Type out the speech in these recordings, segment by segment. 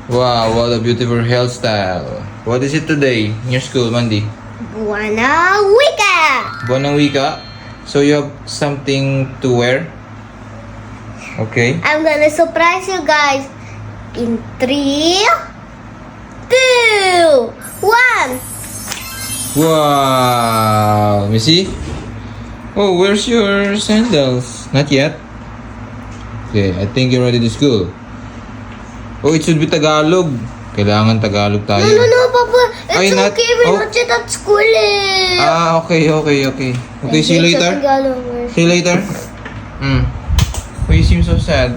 Wow, what a beautiful hairstyle. What is it today in your school, Mandy? Buena Wika! Buwanang wika. So you have something to wear? Okay. I'm gonna surprise you guys in 3, 2, 1. Wow. Let me see. Oh, where's your sandals? Not yet. Okay, I think you're ready to school. Oh, it should be Tagalog. Kailangan Tagalog tayo. No, Papa. Ay, It's not- okay. We're oh. not yet at school eh. Okay. Okay, see you It's a later. Tagalog word. See you later. Why you seem so sad?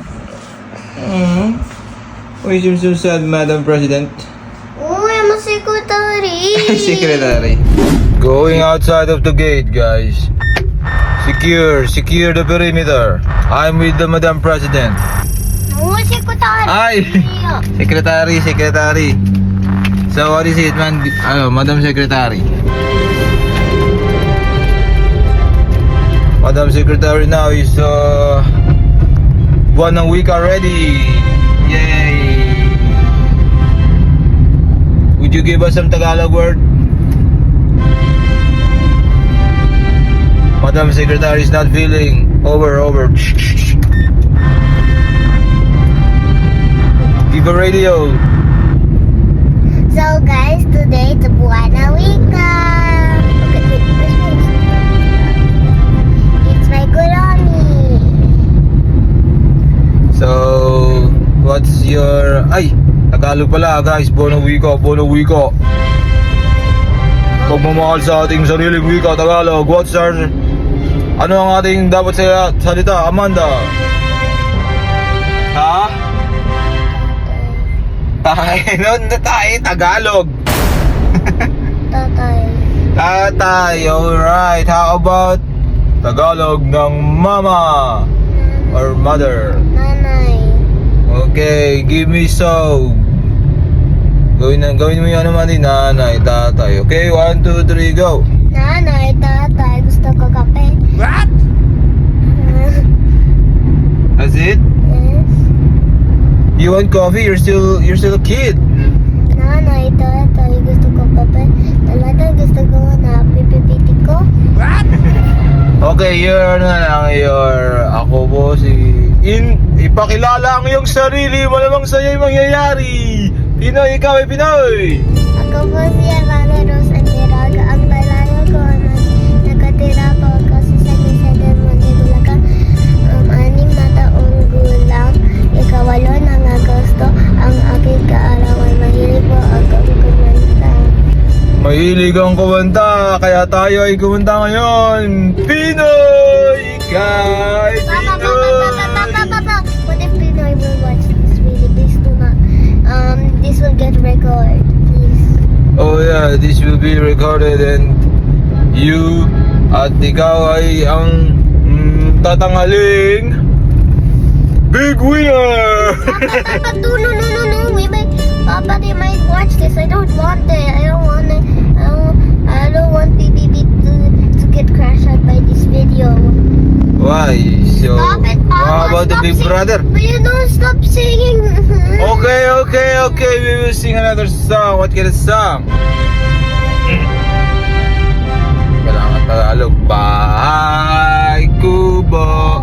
Why you seem so sad, Madam President? Oh, I'm a secretary. Secretary. Going outside of the gate, guys. Secure the perimeter. I'm with the Madam President. Oh, secretary. Ay! Secretary. So what is it, man? Madam Secretary. Madam Secretary now is Buwanang wika ready. Yay! Would you give us some Tagalog word? Madam Secretary is not feeling. Over. Give a radio. So guys, today it's Buena Wika. Okay, wait, it's my Gurami. So, what's your... Ay! Tagalog pala guys. Buwanang wika. Pagmamahal sa ating sariling wika, Tagalog. What's our... Ano ang ating dapat salita, Amanda? Ha? Tatay, Tagalog. Tatay, alright. How about Tagalog ng mama or mother? Nanay. Okay, give me so. Gawin mo yan naman din, nanay, tatay. Okay, 1, 2, 3, go. Nanay, tatay, gusto ko kape. What? That's it? Yes. You want coffee? You're still a kid. Nanay, tatay, gusto ko kape. Talaga gusto ko na pipipiti ko. Okay, ako po si ipakilala ang iyong sarili, malamang sa'yo'y mangyayari. Pinoy, ikaw ay Pinoy. Ako po si Armando Rose Antiraga. Ang palayo ko na nakatira po ako sa Sagisagan Monte-Bulacan. 6 na taong gulang, ikawalo ng Agosto. Ang aking kaarawan, mahilig po akong kumanta. Mahilig ang kumanta, kaya tayo ay kumanta ngayon. Pinoy, ikay Papa, what if Pinoy will watch this video? Please do not. This will get recorded. Please. Oh yeah, this will be recorded and you at ikaw ay ang tatanghaling big winner! Papa, no. Papa, they might watch this. I don't want it. I don't want PBB to get crashed out by this video. Why? So, Stop it, Papa. how about the Stop big sing- brother? But you don't stop singing. Okay, we will sing another song. What kind of song? Kailangan Tagalog. Bahay kubo,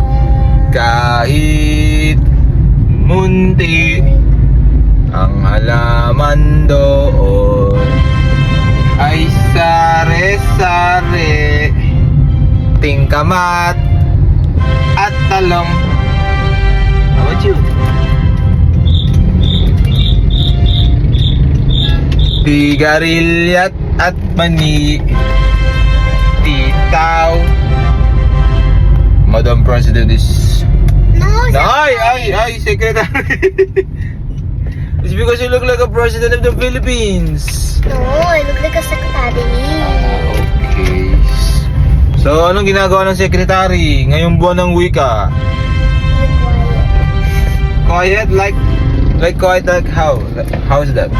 kahit munti, ang halaman doon ay sare-sare, tingkamat at talong. How about you? Sigarilyat at mani, titaw. Madam President is... No, Ay, Secretary. It's because you look like a President of the Philippines. No, I look like a secretary. Okay. So, anong ginagawa ng Secretary ngayong buwan ng wika? Be quiet. Quiet? Like quiet like how? How is that?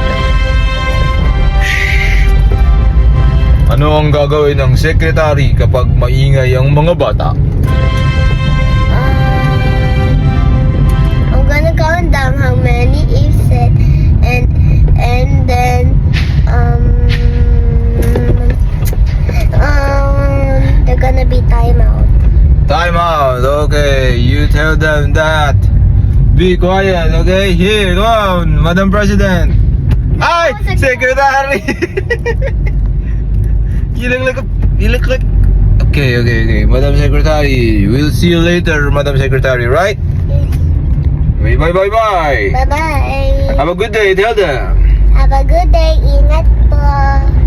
Ano ang gagawin ng Secretary kapag maingay ang mga bata? I'm gonna count down how many Eve said, and Time out. Okay, you tell them that. Be quiet, okay? Here, go on, Madam President. Ay, Secretary. You look like. Okay. Madam Secretary, we'll see you later, Madam Secretary, right? Bye. Bye-bye. Have a good day. Tell them. Have a good day. Ingat po.